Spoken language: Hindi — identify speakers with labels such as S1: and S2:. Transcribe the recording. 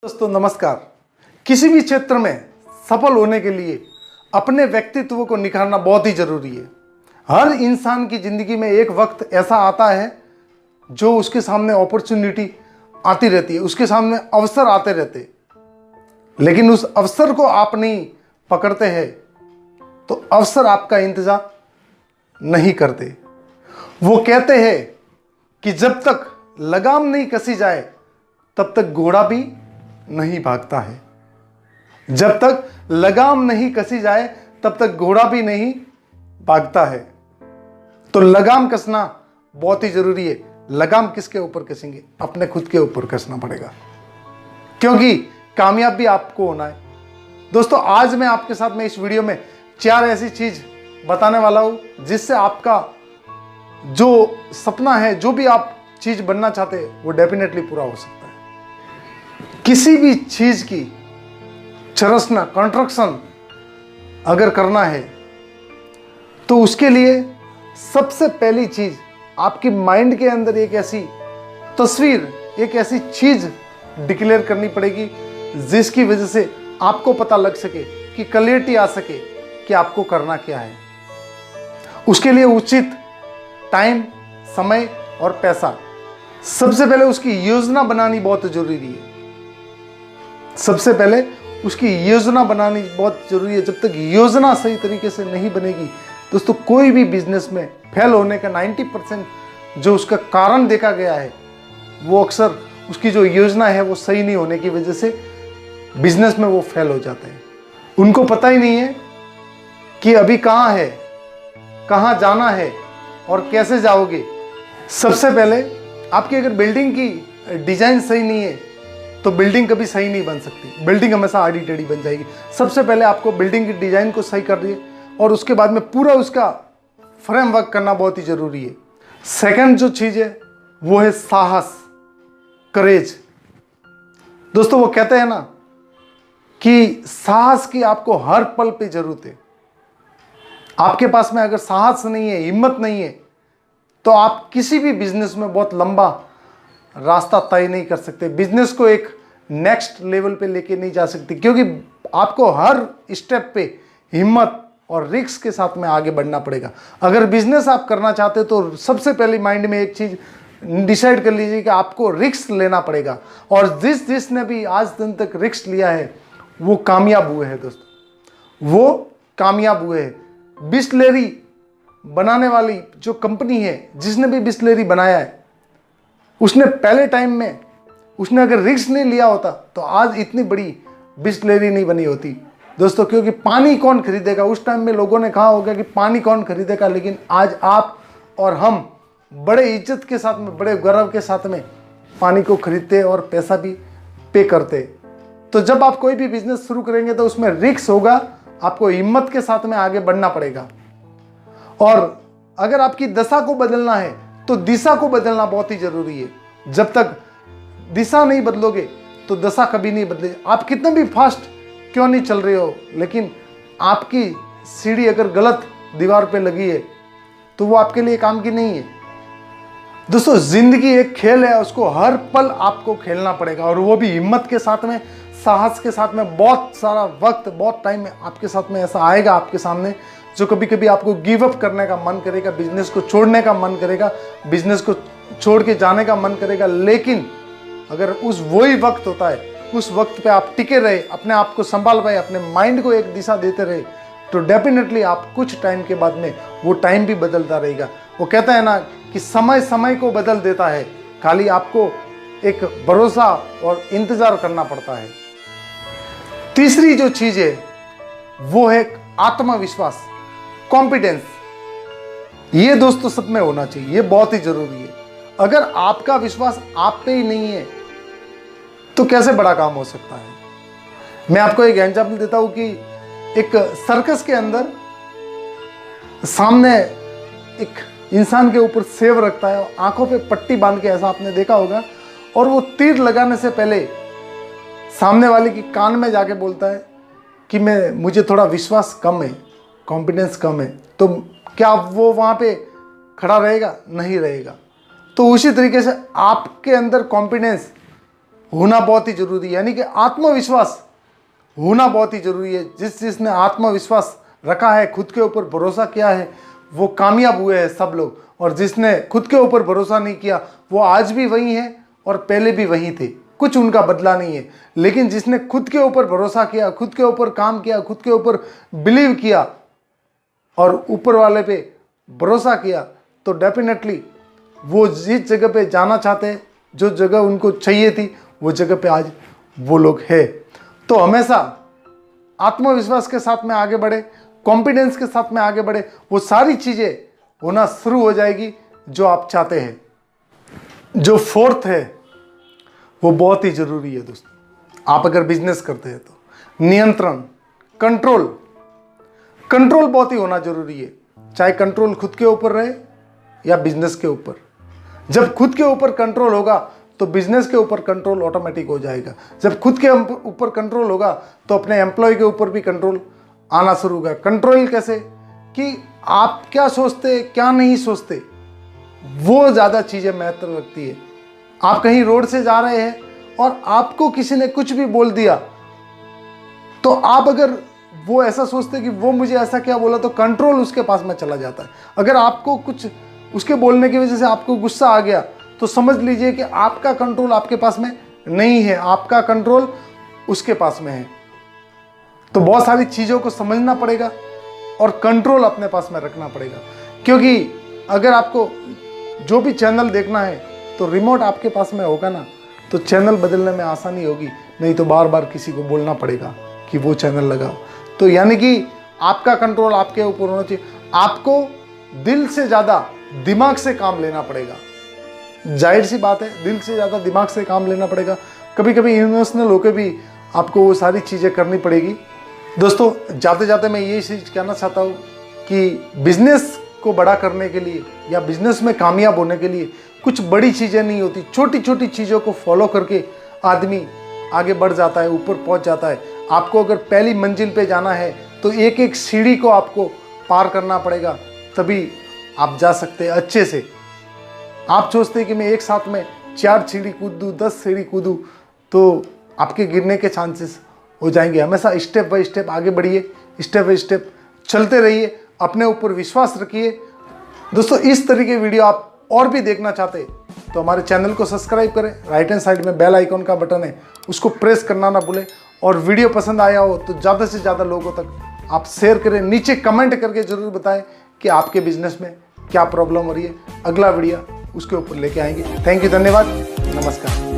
S1: दोस्तों नमस्कार। किसी भी क्षेत्र में सफल होने के लिए अपने व्यक्तित्व को निखारना बहुत ही जरूरी है। हर इंसान की जिंदगी में एक वक्त ऐसा आता है जो उसके सामने अपॉर्चुनिटी आती रहती है, उसके सामने अवसर आते रहते हैं, लेकिन उस अवसर को आप नहीं पकड़ते हैं तो अवसर आपका इंतजार नहीं करते। वो कहते हैं कि जब तक लगाम नहीं कसी जाए तब तक घोड़ा भी नहीं भागता है। जब तक लगाम नहीं कसी जाए तब तक घोड़ा भी नहीं भागता है। तो लगाम कसना बहुत ही जरूरी है। लगाम किसके ऊपर कसेंगे? अपने खुद के ऊपर कसना पड़ेगा, क्योंकि कामयाब भी आपको होना है। दोस्तों आज मैं आपके साथ में इस वीडियो में 4 ऐसी चीज बताने वाला हूं जिससे आपका जो सपना है, जो भी आप चीज बनना चाहते हैं, वो डेफिनेटली पूरा हो सकता है। किसी भी चीज की चरसना, कंस्ट्रक्शन अगर करना है तो उसके लिए सबसे पहली चीज आपकी माइंड के अंदर एक ऐसी तस्वीर, एक ऐसी चीज डिक्लेयर करनी पड़ेगी जिसकी वजह से आपको पता लग सके, कि क्लैरिटी आ सके कि आपको करना क्या है। उसके लिए उचित टाइम, समय और पैसा, सबसे पहले उसकी योजना बनानी बहुत जरूरी है। सबसे पहले उसकी योजना बनानी बहुत जरूरी है। जब तक योजना सही तरीके से नहीं बनेगी दोस्तों, कोई भी बिजनेस में फेल होने का 90% जो उसका कारण देखा गया है वो अक्सर उसकी जो योजना है वो सही नहीं होने की वजह से बिजनेस में वो फेल हो जाते हैं। उनको पता ही नहीं है कि अभी कहाँ है, कहाँ जाना है और कैसे जाओगे। सबसे पहले आपकी अगर बिल्डिंग की डिजाइन सही नहीं है तो बिल्डिंग कभी सही नहीं बन सकती। बिल्डिंग हमेशा आड़ी टेढ़ी बन जाएगी। सबसे पहले आपको बिल्डिंग की डिजाइन को सही कर दिए और उसके बाद में पूरा उसका फ्रेमवर्क करना बहुत ही जरूरी है। सेकंड जो चीज है वो है साहस, करेज। दोस्तों वो कहते हैं ना कि साहस की आपको हर पल पे जरूरत है। आपके पास में अगर साहस नहीं है, हिम्मत नहीं है, तो आप किसी भी बिजनेस में बहुत लंबा रास्ता तय नहीं कर सकते। बिजनेस को एक नेक्स्ट लेवल पे लेके नहीं जा सकते, क्योंकि आपको हर स्टेप पे हिम्मत और रिस्क के साथ में आगे बढ़ना पड़ेगा। अगर बिजनेस आप करना चाहते हो तो सबसे पहले माइंड में एक चीज डिसाइड कर लीजिए कि आपको रिस्क लेना पड़ेगा। और जिसने भी आज दिन तक रिस्क लिया है वो कामयाब हुए हैं। दोस्तों वो कामयाब हुए हैं। बिस्लेरी बनाने वाली जो कंपनी है, जिसने भी बिस्लेरी बनाया है, उसने पहले टाइम में उसने अगर रिस्क नहीं लिया होता तो आज इतनी बड़ी बिस्लेरी नहीं बनी होती दोस्तों। क्योंकि पानी कौन खरीदेगा? उस टाइम में लोगों ने कहा होगा कि पानी कौन खरीदेगा, लेकिन आज आप और हम बड़े इज्जत के साथ में, बड़े गर्व के साथ में पानी को खरीदते और पैसा भी पे करते। तो जब आप कोई भी बिजनेस शुरू करेंगे तो उसमें रिस्क होगा, आपको हिम्मत के साथ में आगे बढ़ना पड़ेगा। और अगर आपकी दशा को बदलना है तो दिशा को बदलना बहुत ही जरूरी है। जब तक दिशा नहीं बदलोगे तो दशा कभी नहीं बदलेगी। आप कितने भी फास्ट क्यों नहीं चल रहे हो, लेकिन आपकी सीढ़ी अगर गलत दीवार पे लगी है तो वो आपके लिए काम की नहीं है। दोस्तों जिंदगी एक खेल है, उसको हर पल आपको खेलना पड़ेगा, और वो भी हिम्मत के साथ में, साहस के साथ में। बहुत सारा वक्त, बहुत टाइम आपके साथ में ऐसा आएगा आपके सामने जो कभी कभी आपको गिव अप करने का मन करेगा, बिजनेस को छोड़ने का मन करेगा, बिजनेस को छोड़ के जाने का मन करेगा। लेकिन अगर उस वही वक्त होता है, उस वक्त पे आप टिके रहे, अपने आप को संभाल पाए, अपने माइंड को एक दिशा देते रहे, तो डेफिनेटली आप कुछ टाइम के बाद में वो टाइम भी बदलता रहेगा। वो कहता है ना कि समय समय को बदल देता है, खाली आपको एक भरोसा और इंतजार करना पड़ता है। तीसरी जो चीज है वो है आत्मविश्वास, कॉन्फिडेंस। ये दोस्तों सब में होना चाहिए, ये बहुत ही जरूरी है। अगर आपका विश्वास आप पे ही नहीं है तो कैसे बड़ा काम हो सकता है? मैं आपको एक एग्जांपल देता हूं कि एक सर्कस के अंदर सामने एक इंसान के ऊपर सेव रखता है, आंखों पे पट्टी बांध के, ऐसा आपने देखा होगा, और वो तीर लगाने से पहले सामने वाले की कान में जाके बोलता है कि मुझे थोड़ा विश्वास कम है, कॉन्फिडेंस कम है। तो क्या वो वहाँ पे खड़ा रहेगा? नहीं रहेगा। तो उसी तरीके से आपके अंदर कॉन्फिडेंस होना बहुत ही जरूरी है, यानी कि आत्मविश्वास होना बहुत ही जरूरी है। जिसने आत्मविश्वास रखा है, खुद के ऊपर भरोसा किया है, वो कामयाब हुए हैं सब लोग। और जिसने खुद के ऊपर भरोसा नहीं किया वो आज भी वही है और पहले भी वही थे, कुछ उनका बदला नहीं है। लेकिन जिसने खुद के ऊपर भरोसा किया, खुद के ऊपर काम किया, खुद के ऊपर बिलीव किया और ऊपर वाले पे भरोसा किया, तो डेफिनेटली वो जिस जगह पे जाना चाहते हैं, जो जगह उनको चाहिए थी, वो जगह पे आज वो लोग हैं। तो हमेशा आत्मविश्वास के साथ में आगे बढ़े, कॉन्फिडेंस के साथ में आगे बढ़े, वो सारी चीज़ें होना शुरू हो जाएगी जो आप चाहते हैं। जो फोर्थ है वो बहुत ही ज़रूरी है दोस्तों। आप अगर बिजनेस करते हैं तो नियंत्रण, कंट्रोल बहुत ही होना जरूरी है। चाहे कंट्रोल खुद के ऊपर रहे या बिजनेस के ऊपर। जब खुद के ऊपर कंट्रोल होगा तो बिजनेस के ऊपर कंट्रोल ऑटोमेटिक हो जाएगा। जब खुद के ऊपर कंट्रोल होगा तो अपने एम्प्लॉय के ऊपर भी कंट्रोल आना शुरू होगा। कंट्रोल कैसे कि आप क्या सोचते, क्या नहीं सोचते, वो ज़्यादा चीज़ें महत्व रखती है। आप कहीं रोड से जा रहे हैं और आपको किसी ने कुछ भी बोल दिया, तो आप अगर वो ऐसा सोचते कि वो मुझे ऐसा क्या बोला, तो कंट्रोल उसके पास में चला जाता है। अगर आपको कुछ उसके बोलने की वजह से आपको गुस्सा आ गया, तो समझ लीजिए कि आपका कंट्रोल आपके पास में नहीं है, आपका कंट्रोल उसके पास में है। तो बहुत सारी चीज़ों को समझना पड़ेगा और कंट्रोल अपने पास में रखना पड़ेगा। क्योंकि अगर आपको जो भी चैनल देखना है तो रिमोट आपके पास में होगा ना, तो चैनल बदलने में आसानी होगी। नहीं तो बार बार किसी को बोलना पड़ेगा कि वो चैनल लगाओ। तो यानी कि आपका कंट्रोल आपके ऊपर होना चाहिए। आपको दिल से ज़्यादा दिमाग से काम लेना पड़ेगा। जाहिर सी बात है, दिल से ज़्यादा दिमाग से काम लेना पड़ेगा। कभी कभी इमोशनल होकर भी आपको वो सारी चीज़ें करनी पड़ेगी। दोस्तों, जाते जाते मैं ये चीज़ कहना चाहता हूँ कि बिजनेस को बड़ा करने के लिए या बिजनेस में कामयाब होने के लिए कुछ बड़ी चीज़ें नहीं होती। छोटी छोटी चीज़ों को फॉलो करके आदमी आगे बढ़ जाता है, ऊपर पहुंच जाता है। आपको अगर पहली मंजिल पे जाना है तो एक एक सीढ़ी को आपको पार करना पड़ेगा, तभी आप जा सकते हैं अच्छे से। आप सोचते हैं कि मैं एक साथ में 4 सीढ़ी कूद दूँ, 10 सीढ़ी कूदूँ, तो आपके गिरने के चांसेस हो जाएंगे। हमेशा स्टेप बाय स्टेप आगे बढ़िए, स्टेप बाय स्टेप चलते रहिए, अपने ऊपर विश्वास रखिए। दोस्तों, इस तरह के वीडियो आप और भी देखना चाहते हैं तो हमारे चैनल को सब्सक्राइब करें। राइट हैंड साइड में बेल आइकॉन का बटन है, उसको प्रेस करना ना भूलें। और वीडियो पसंद आया हो तो ज़्यादा से ज़्यादा लोगों तक आप शेयर करें। नीचे कमेंट करके ज़रूर बताएं कि आपके बिजनेस में क्या प्रॉब्लम हो रही है। अगला वीडियो उसके ऊपर लेके आएंगे। थैंक यू, धन्यवाद, नमस्कार।